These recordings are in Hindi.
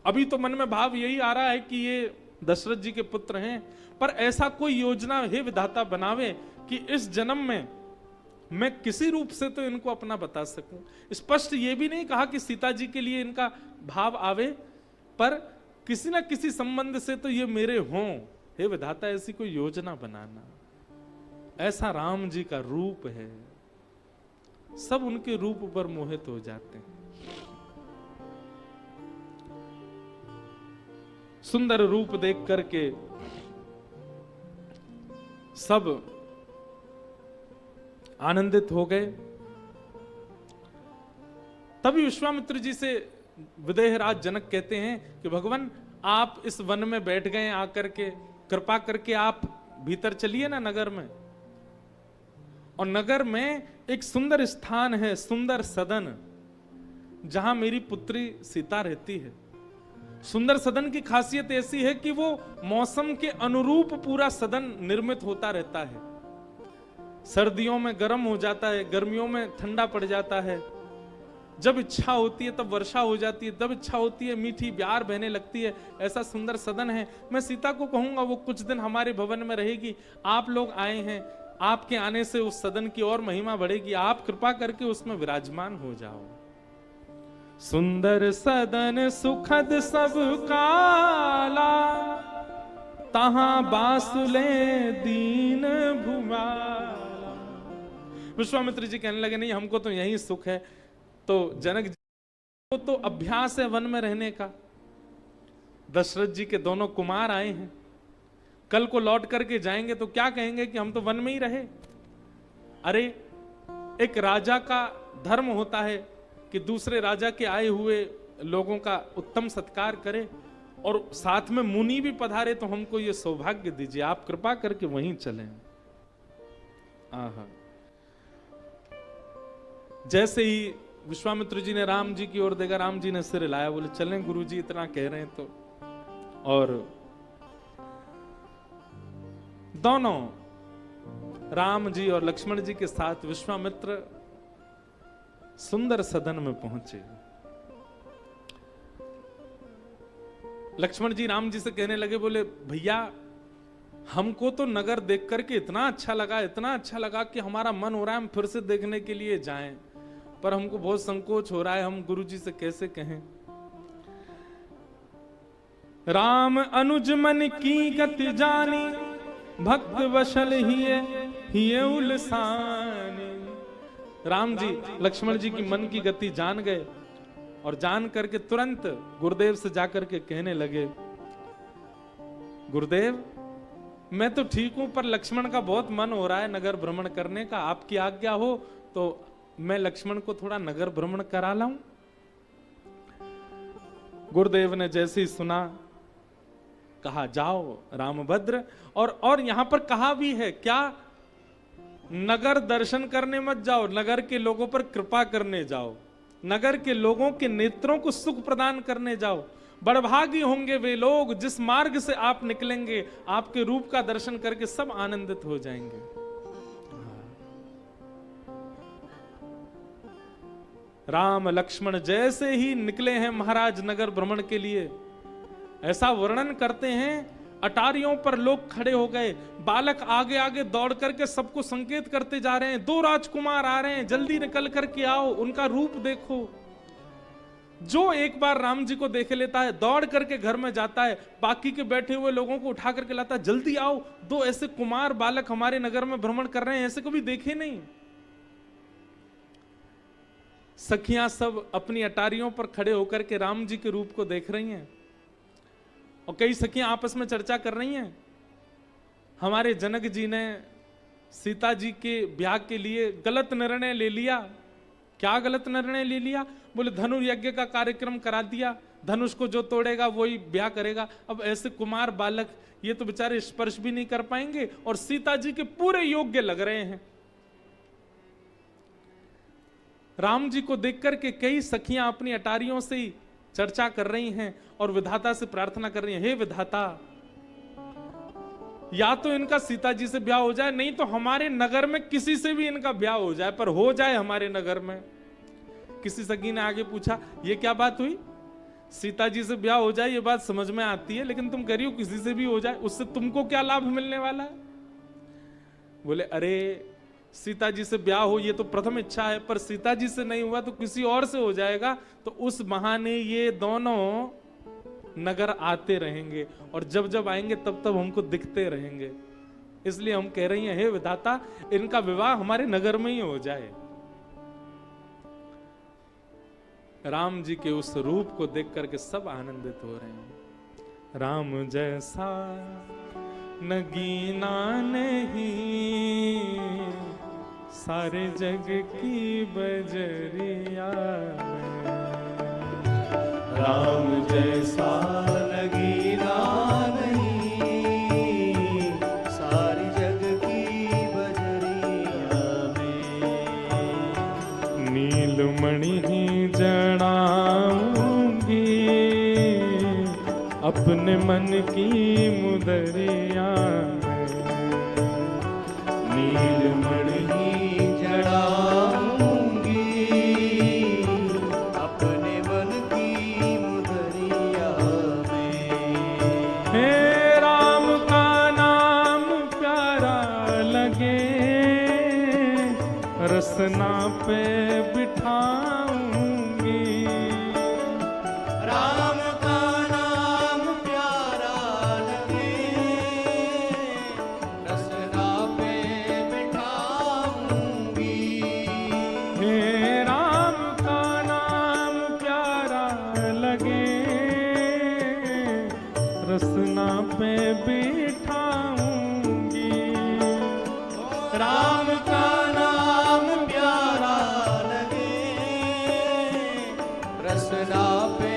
अभी तो मन में भाव यही आ रहा है कि ये दशरथ जी के पुत्र हैं, पर ऐसा कोई योजना हे विधाता बनावे कि इस जन्म में मैं किसी रूप से तो इनको अपना बता सकूं। स्पष्ट ये भी नहीं कहा कि सीता जी के लिए इनका भाव आवे, पर किसी ना किसी संबंध से तो ये मेरे हों। हे विधाता ऐसी कोई योजना बनाना। ऐसा राम जी का रूप है, सब उनके रूप पर मोहित हो जाते हैं। सुंदर रूप देख करके सब आनंदित हो गए। तभी विश्वामित्र जी से विदेहराज जनक कहते हैं कि भगवान आप इस वन में बैठ गए आकर के, कृपा करके आप भीतर चलिए ना नगर में। और नगर में एक सुंदर स्थान है, सुंदर सदन, जहां मेरी पुत्री सीता रहती है। सुंदर सदन की खासियत ऐसी है कि वो मौसम के अनुरूप पूरा सदन निर्मित होता रहता है। सर्दियों में गर्म हो जाता है, गर्मियों में ठंडा पड़ जाता है, जब इच्छा होती है तब वर्षा हो जाती है, जब इच्छा होती है मीठी ब्यार बहने लगती है। ऐसा सुंदर सदन है। मैं सीता को कहूंगा वो कुछ दिन हमारे भवन में रहेगी। आप लोग आए हैं, आपके आने से उस सदन की और महिमा बढ़ेगी, आप कृपा करके उसमें विराजमान हो जाओ। सुंदर सदन सुखद सब काला, तहां बासुले दीन भुमाला। विश्वामित्र जी कहने लगे नहीं हमको तो यही सुख है। तो जनक जी को तो अभ्यास है वन में रहने का। दशरथ जी के दोनों कुमार आए हैं, कल को लौट करके जाएंगे तो क्या कहेंगे कि हम तो वन में ही रहे। अरे एक राजा का धर्म होता है कि दूसरे राजा के आए हुए लोगों का उत्तम सत्कार करे, और साथ में मुनि भी पधारे तो हमको ये सौभाग्य दीजिए, आप कृपा करके वहीं चलें। आहा। जैसे ही विश्वामित्र जी ने राम जी की ओर देखा, राम जी ने सिर हिलाया, बोले चलें गुरुजी इतना कह रहे हैं तो। और दोनों राम जी और लक्ष्मण जी के साथ विश्वामित्र सुंदर सदन में पहुंचे। लक्ष्मण जी राम जी से कहने लगे, बोले भैया हमको तो नगर देख करके इतना अच्छा लगा, इतना अच्छा लगा कि हमारा मन हो रहा है हम फिर से देखने के लिए जाएं, पर हमको बहुत संकोच हो रहा है, हम गुरुजी से कैसे कहें। राम अनुज मन की गति जानी, भक्त वशल हिये उलसानी। राम जी लक्ष्मण जी की मन की गति जान गए और जान करके तुरंत गुरुदेव से जाकर के कहने लगे, गुरुदेव मैं तो ठीक हूं पर लक्ष्मण का बहुत मन हो रहा है नगर भ्रमण करने का, आपकी आज्ञा हो तो मैं लक्ष्मण को थोड़ा नगर भ्रमण करा लाऊं। गुरुदेव ने जैसे ही सुना कहा जाओ रामभद्र। और यहां पर कहा भी है क्या, नगर दर्शन करने मत जाओ, नगर के लोगों पर कृपा करने जाओ, नगर के लोगों के नेत्रों को सुख प्रदान करने जाओ। बड़भागी होंगे वे लोग जिस मार्ग से आप निकलेंगे, आपके रूप का दर्शन करके सब आनंदित हो जाएंगे। राम लक्ष्मण जैसे ही निकले हैं महाराज नगर भ्रमण के लिए, ऐसा वर्णन करते हैं अटारियों पर लोग खड़े हो गए, बालक आगे आगे दौड़ करके सबको संकेत करते जा रहे हैं, दो राजकुमार आ रहे हैं, जल्दी निकल करके आओ, उनका रूप देखो। जो एक बार राम जी को देख लेता है दौड़ करके घर में जाता है, बाकी के बैठे हुए लोगों को उठा करके लाता है, जल्दी आओ, दो ऐसे कुमार बालक हमारे नगर में भ्रमण कर रहे हैं, ऐसे कभी देखे नहीं। सखियां सब अपनी अटारियों पर खड़े होकर के राम जी के रूप को देख रही हैं, और कई सखियां आपस में चर्चा कर रही हैं, हमारे जनक जी ने सीता जी के ब्याह के लिए गलत निर्णय ले लिया। क्या गलत निर्णय ले लिया? बोले धनु यज्ञ का कार्यक्रम करा दिया, धनुष को जो तोड़ेगा वही ब्याह करेगा। अब ऐसे कुमार बालक ये तो बेचारे स्पर्श भी नहीं कर पाएंगे, और सीता जी के पूरे योग्य लग रहे हैं। राम जी को देख करके कई सखियां अपनी अटारियों से ही चर्चा कर रही हैं और विधाता से प्रार्थना कर रही हैं, हे विधाता या तो इनका सीता जी से ब्याह हो जाए, नहीं तो हमारे नगर में किसी से भी इनका ब्याह हो जाए, पर हो जाए हमारे नगर में। किसी सखी ने आगे पूछा, ये क्या बात हुई? सीता जी से ब्याह हो जाए ये बात समझ में आती है, लेकिन तुम कह रही हो किसी से भी हो जाए, उससे तुमको क्या लाभ मिलने वाला है? बोले अरे सीता जी से ब्याह हो ये तो प्रथम इच्छा है, पर सीता जी से नहीं हुआ तो किसी और से हो जाएगा, तो उस बहाने ये दोनों नगर आते रहेंगे और जब जब आएंगे तब तब हमको दिखते रहेंगे। इसलिए हम कह रही हैं हे विधाता, इनका विवाह हमारे नगर में ही हो जाए। राम जी के उस रूप को देख करके सब आनंदित हो रहे हैं। राम जैसा नगीना नहीं, सारे जग की बजरिया में। राम जैसा नगीना नहीं, सारी जग की बजरिया में। नीलमणि ही जड़ाऊंगी, अपने मन की मुदरिया में। नीलमणि ही जड़ाऊंगी, अपने मन की मुदरिया में। हे राम का नाम प्यारा लगे, रसना पे बिठाऊंगी। राम का नाम प्यारा लगे, रसना पे बिठाऊंगी। हे राम का नाम प्यारा लगे, रसना पे बिठाऊंगी। राम का नाम प्यारा लगे, रसना पे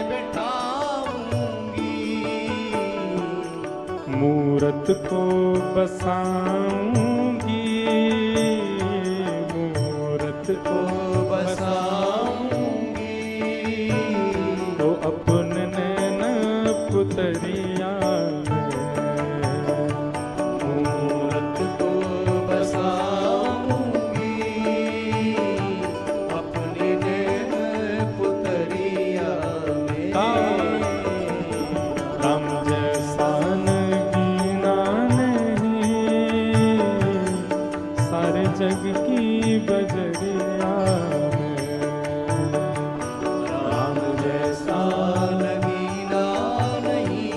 बिठाऊंगी। मूरत को बसाऊंगी, मूरत को बसाऊंगी। तो अपने नैन पुतरिया में। मूरत को बसाऊंगी, अपनी नैन पुतरिया में। राम जैसा नगीना नहीं, सारे जग की बजरिया में। राम जैसा नगीना नहीं,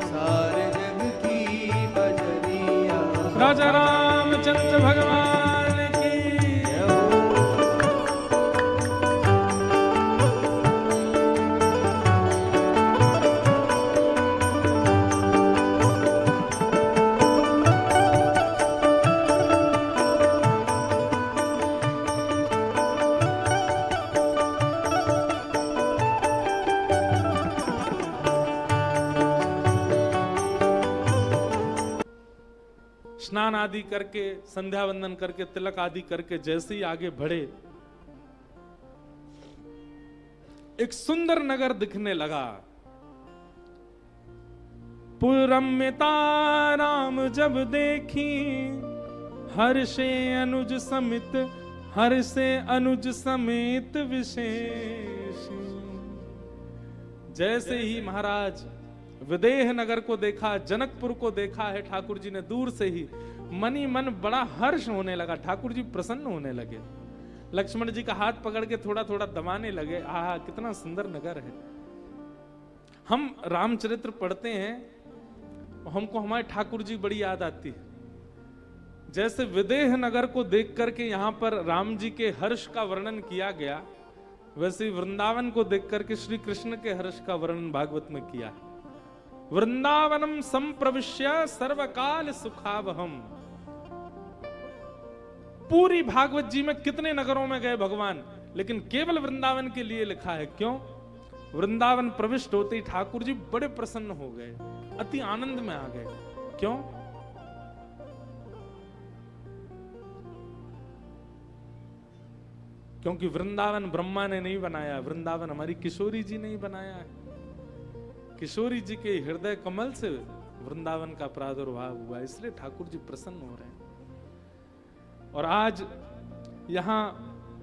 सारे जग की बजरिया। राजा रामचंद्र भगवान की। स्नान आदि करके, संध्या वंदन करके, तिलक आदि करके जैसे ही आगे बढ़े, एक सुंदर नगर दिखने लगा। पुरम्यता राम जब देखी, हर्षे अनुज समित, हर्षे अनुज समेत विशेष। जैसे ही महाराज विदेह नगर को देखा, जनकपुर को देखा है ठाकुर जी ने दूर से ही, मनी मन बड़ा हर्ष होने लगा। ठाकुर जी प्रसन्न होने लगे, लक्ष्मण जी का हाथ पकड़ के थोड़ा थोड़ा दबाने लगे। आहा कितना सुंदर नगर है। हम रामचरित्र पढ़ते हैं, हमको हमारे ठाकुर जी बड़ी याद आती है। जैसे विदेह नगर को देख करके यहाँ पर राम जी के हर्ष का वर्णन किया गया, वैसे ही वृंदावन को देख करके श्री कृष्ण के हर्ष का वर्णन भागवत में किया है। वृंदावनम संप्रविश्य सर्वकाल सुखावहम। पूरी भागवत जी में कितने नगरों में गए भगवान, लेकिन केवल वृंदावन के लिए लिखा है। क्यों? वृंदावन प्रविष्ट होते ही ठाकुर जी बड़े प्रसन्न हो गए, अति आनंद में आ गए। क्यों? क्योंकि वृंदावन ब्रह्मा ने नहीं बनाया, वृंदावन हमारी किशोरी जी ने ही बनाया है। किशोरी जी के हृदय कमल से वृंदावन का प्रादुर्भाव हुआ, इसलिए ठाकुर जी प्रसन्न हो रहे हैं। और आज यहां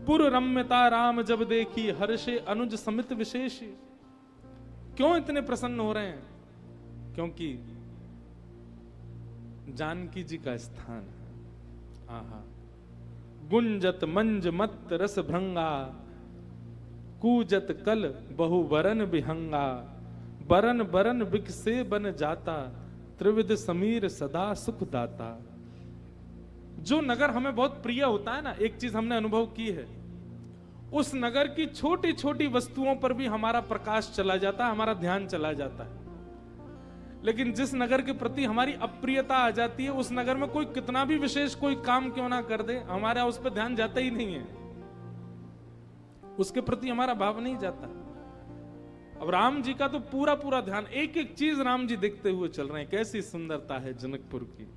पुर रम्यता राम जब देखी, हर्षे अनुज समित विशेष। क्यों इतने प्रसन्न हो रहे हैं? क्योंकि जानकी जी का स्थान है। आहा, गुंजत मंज मत रस भृंगा, कूजत कल बहु बरन विहंगा, बरन बरन बिकसे बन जाता, त्रिविध समीर सदा सुख दाता। जो नगर हमें बहुत प्रिय होता है ना, एक चीज हमने अनुभव की है, उस नगर की छोटी छोटी वस्तुओं पर भी हमारा प्रकाश चला जाता है, हमारा ध्यान चला जाता है। लेकिन जिस नगर के प्रति हमारी अप्रियता आ जाती है, उस नगर में कोई कितना भी विशेष कोई काम क्यों ना कर दे, हमारा उस पर ध्यान जाता ही नहीं है, उसके प्रति हमारा भाव नहीं जाता। अब राम जी का तो पूरा पूरा ध्यान, एक एक चीज राम जी देखते हुए चल रहे हैं। कैसी सुंदरता है जनकपुर की।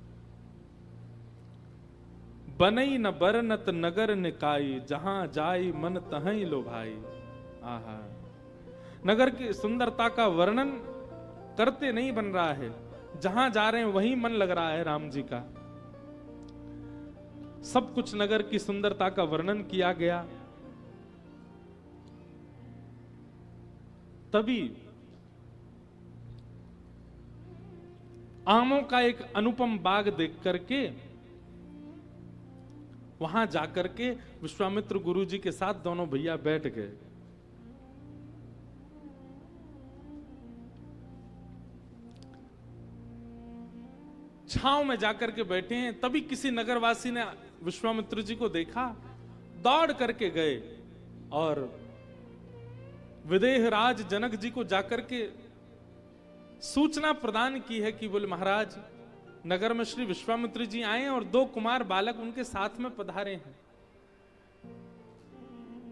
बनई न बरनत नगर निकाई, जहां जाई मन तहई लो भाई। आहा, नगर की सुंदरता का वर्णन करते नहीं बन रहा है, जहां जा रहे हैं वहीं मन लग रहा है राम जी का। सब कुछ नगर की सुंदरता का वर्णन किया गया। तभी आमों का एक अनुपम बाग देख करके वहां जाकर के विश्वामित्र गुरु जी के साथ दोनों भैया बैठ गए। छांव में जाकर के बैठे हैं। तभी किसी नगरवासी ने विश्वामित्र जी को देखा, दौड़ करके गए और विदेह राज जनक जी को जाकर के सूचना प्रदान की है कि बोले महाराज, नगर में श्री विश्वामित्र जी आए और 2 कुमार बालक उनके साथ में पधारे हैं।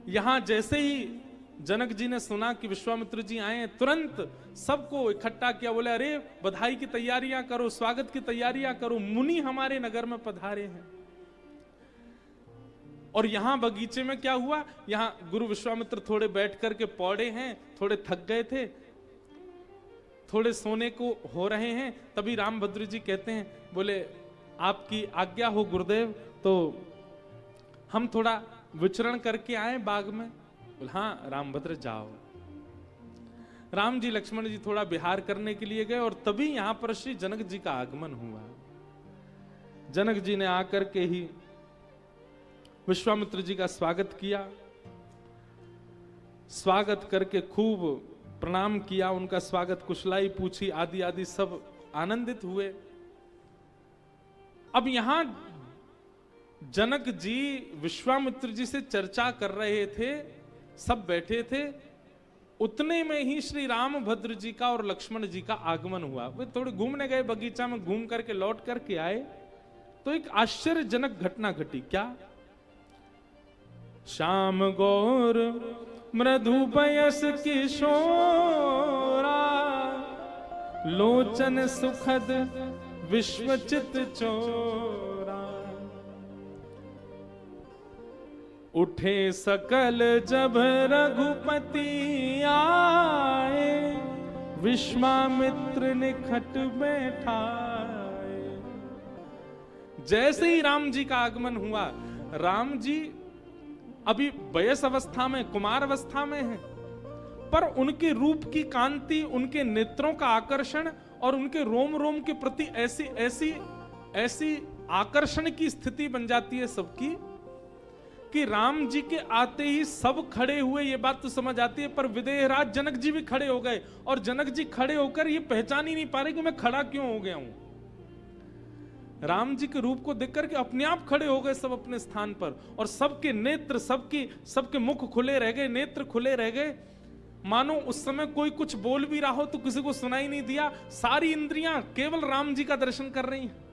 यहां जैसे ही जनक जी ने सुना कि विश्वामित्र जी आए हैं, तुरंत सबको इकट्ठा किया। बोले अरे बधाई की तैयारियां करो, स्वागत की तैयारियां करो, मुनि हमारे नगर में पधारे हैं। और यहां बगीचे में क्या हुआ, यहां गुरु विश्वामित्र थोड़े बैठ करके पौड़े हैं, थोड़े थक गए थे, थोड़े सोने को हो रहे हैं। तभी रामभद्र जी कहते हैं, बोले आपकी आज्ञा हो गुरुदेव, तो हम थोड़ा विचरण करके आए बाग में। बोले हाँ रामभद्र जाओ। राम जी लक्ष्मण जी थोड़ा विहार करने के लिए गए और तभी यहां पर श्री जनक जी का आगमन हुआ। जनक जी ने आकर के ही विश्वामित्र जी का स्वागत किया। स्वागत करके खूब प्रणाम किया, उनका स्वागत कुशलाई पूछी, आदि आदि सब आनंदित हुए। अब यहां जनक जी विश्वामित्र जी से चर्चा कर रहे थे, सब बैठे थे। उतने में ही श्री रामभद्र जी का और लक्ष्मण जी का आगमन हुआ। वे थोड़े घूमने गए, बगीचा में घूम करके लौट करके आए तो एक आश्चर्यजनक घटना घटी। क्या? श्याम गौर मृदु पयस किशोरा, लोचन सुखद विश्वचित चोरा, उठे सकल जब रघुपति आए, विश्वामित्र निखट बैठाए। जैसे ही राम जी का आगमन हुआ, राम जी अभी वयस अवस्था में, कुमार अवस्था में है, पर उनके रूप की कांति, उनके नेत्रों का आकर्षण और उनके रोम रोम के प्रति ऐसी ऐसी ऐसी आकर्षण की स्थिति बन जाती है सबकी कि राम जी के आते ही सब खड़े हुए। ये बात तो समझ आती है, पर विदेहराज जनक जी भी खड़े हो गए और जनक जी खड़े होकर ये पहचान ही नहीं पा रहे कि मैं खड़ा क्यों हो गया हूं। राम जी के रूप को देखकर के अपने आप खड़े हो गए सब अपने स्थान पर, और सबके नेत्र, सबके मुख खुले रह गए, नेत्र खुले रह गए, मानो उस समय कोई कुछ बोल भी रहा हो तो किसी को सुनाई नहीं दिया। सारी इंद्रियां केवल राम जी का दर्शन कर रही हैं।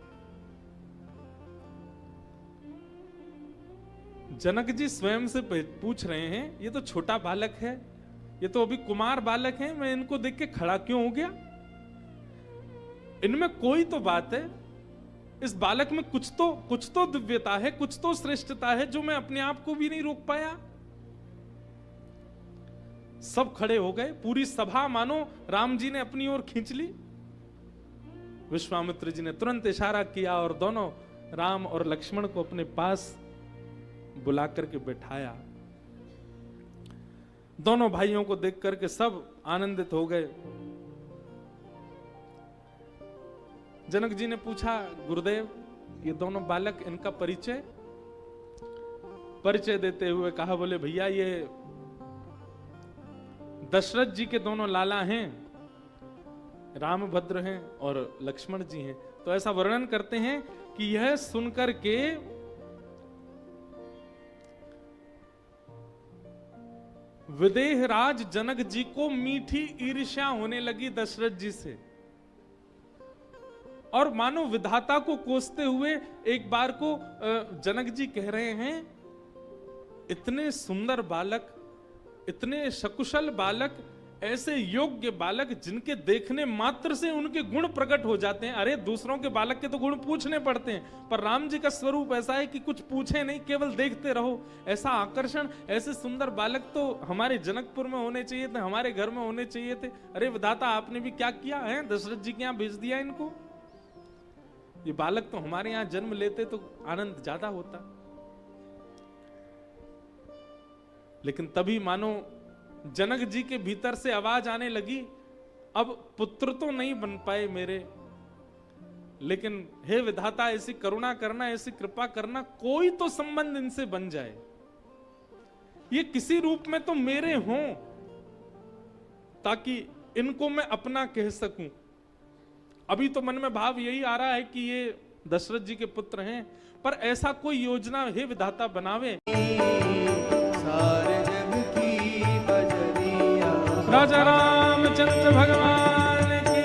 जनक जी स्वयं से पूछ रहे हैं, ये तो छोटा बालक है, ये तो अभी कुमार बालक है, मैं इनको देख के खड़ा क्यों हो गया? इनमें कोई तो बात है, इस बालक में कुछ तो दिव्यता है, कुछ तो श्रेष्ठता है जो मैं अपने आप को भी नहीं रोक पाया। सब खड़े हो गए, पूरी सभा मानो राम जी ने अपनी ओर खींच ली। विश्वामित्र जी ने तुरंत इशारा किया और दोनों राम और लक्ष्मण को अपने पास बुला करके बैठाया। दोनों भाइयों को देख करके सब आनंदित हो गए। जनक जी ने पूछा, गुरुदेव ये दोनों बालक, इनका परिचय देते हुए कहा, बोले भैया ये दशरथ जी के दोनों लाला हैं, रामभद्र हैं और लक्ष्मण जी हैं। तो ऐसा वर्णन करते हैं कि यह सुनकर के विदेहराज जनक जी को मीठी ईर्ष्या होने लगी दशरथ जी से, और मानो विधाता को कोसते हुए एक बार को जनक जी कह रहे हैं, इतने सुंदर बालक, इतने सकुशल बालक, ऐसे योग्य बालक जिनके देखने मात्र से उनके गुण प्रकट हो जाते हैं। अरे दूसरों के बालक के तो गुण पूछने पड़ते हैं, पर राम जी का स्वरूप ऐसा है कि कुछ पूछे नहीं, केवल देखते रहो। ऐसा आकर्षण, ऐसे सुंदर बालक तो हमारे जनकपुर में होने चाहिए थे, हमारे घर में होने चाहिए थे। अरे विधाता आपने भी क्या किया है, दशरथ जी के यहाँ भेज दिया इनको। ये बालक तो हमारे यहाँ जन्म लेते तो आनंद ज्यादा होता। लेकिन तभी मानो जनक जी के भीतर से आवाज आने लगी, अब पुत्र तो नहीं बन पाए मेरे, लेकिन हे विधाता ऐसी करुणा करना, ऐसी कृपा करना, कोई तो संबंध इनसे बन जाए, ये किसी रूप में तो मेरे हों, ताकि इनको मैं अपना कह सकूं। अभी तो मन में भाव यही आ रहा है कि ये दशरथ जी के पुत्र हैं, पर ऐसा कोई योजना हे विधाता बनावे। सारे जग की बजरिया, राजा रामचंद्र भगवान की।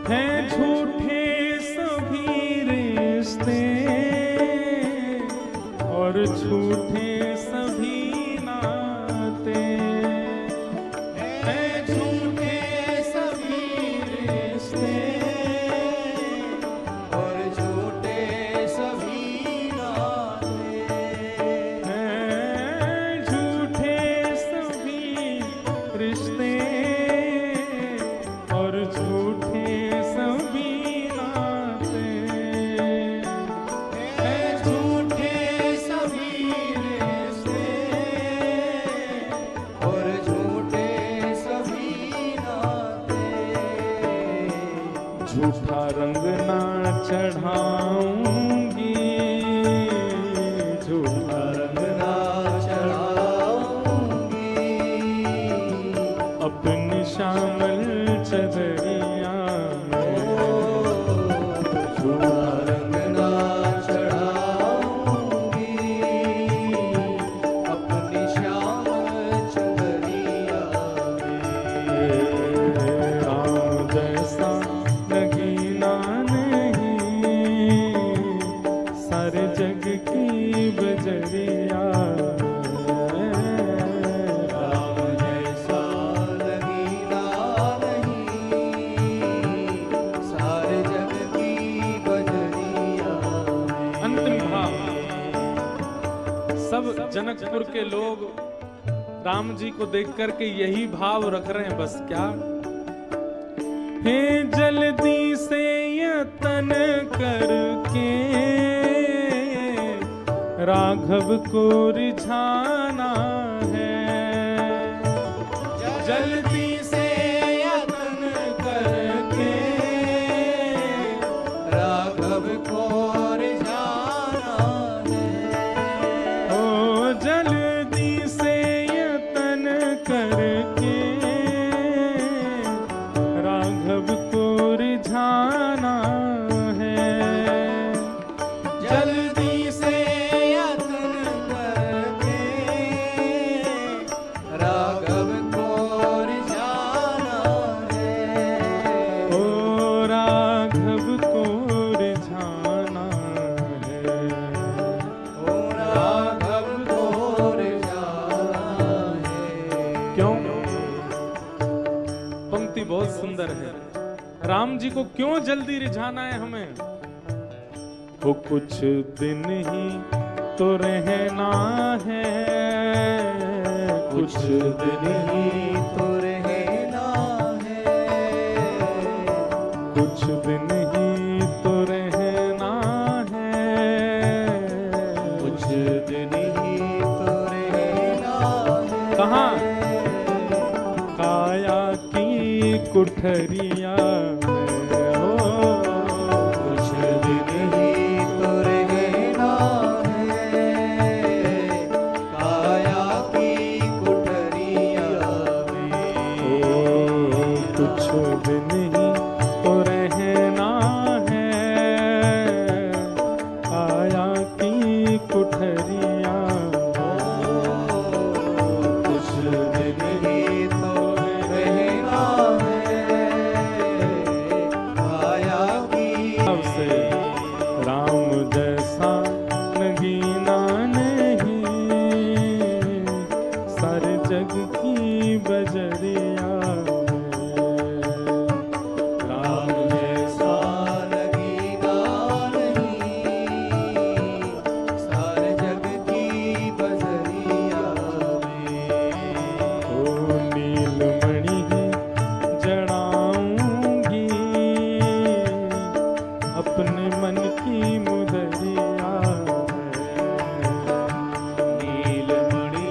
हैं झूठे सभी रिश्ते और झूठे सभी नाते, हैं झूठे सभी रिश्ते और झूठे सभी नाते, हैं झूठे सभी रिश्ते और झूठे झूठा रंग ना चढ़ाऊंगी, झूठा रंग ना चढ़ाऊंगी, अपनी श्यामल चदरिया में। झूठा रंग ना चढ़ाऊंगी, अपनी श्यामल चदरिया में। राम जैसा नगीना नहीं, सारे जग की बजरिया। राम जैसा नगीना नहीं, सारे जग की बजरिया में। अंतिम भाव, सब जनकपुर के लोग राम जी को देख करके यही भाव रख रहे हैं, बस क्या, हे जल्दी से यतन करके राघव को रिझाना है, जल्दी से यतन करके राघव को रिझाना है, ओ जल्दी से यतन करके राघव को रिझाना है, जल्दी से यत्न करके पंक्ति बहुत सुंदर है। राम जी को क्यों जल्दी रिझाना है हमें? वो कुछ दिन ही तो रहना है, कुछ दिन ही तो रहना है, कुछ दिन ही तो रहना है, कुछ दिन ही तो रहना है। कहाँ? काया की कुठरिया में हो, कुछ दिन ही तो रहना है, काया की कुठरिया में। ओ कुछ दिन ही तो रहना है, काया की कुठरिया कुछ दिन ही तो रहना है, काया की। से राम जैसा नगीना नहीं, सारे जग की बजरिया में। राम जैसा नगीना नहीं, सारे जग की बजरिया में। ओ नीलमणि जड़ाऊंगी अपने मन की मुदरिया में। नीलमणि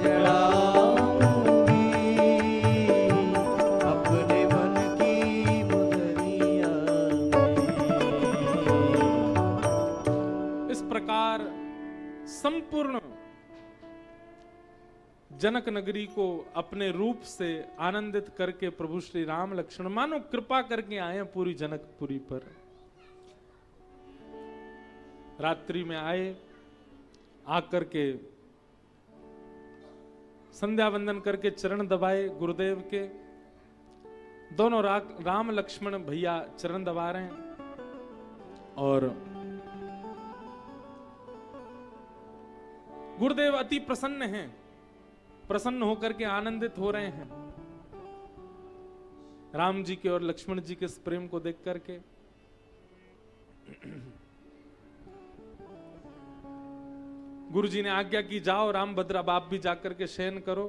जलाऊंगी अपने मन की मुदरिया में। इस प्रकार संपूर्ण जनक नगरी को अपने रूप से आनंदित करके प्रभु श्री राम लक्ष्मण मानो कृपा करके आए हैं पूरी जनकपुरी पर। रात्रि में आए, आकर के संध्या वंदन करके चरण दबाए गुरुदेव के। दोनों राम लक्ष्मण भैया चरण दबा रहे हैं और गुरुदेव अति प्रसन्न हैं, प्रसन्न होकर के आनंदित हो रहे हैं राम जी के और लक्ष्मण जी के इस प्रेम को देख करके। गुरु जी ने आज्ञा की, जाओ रामभद्र अब आप भी जाकर के शयन करो।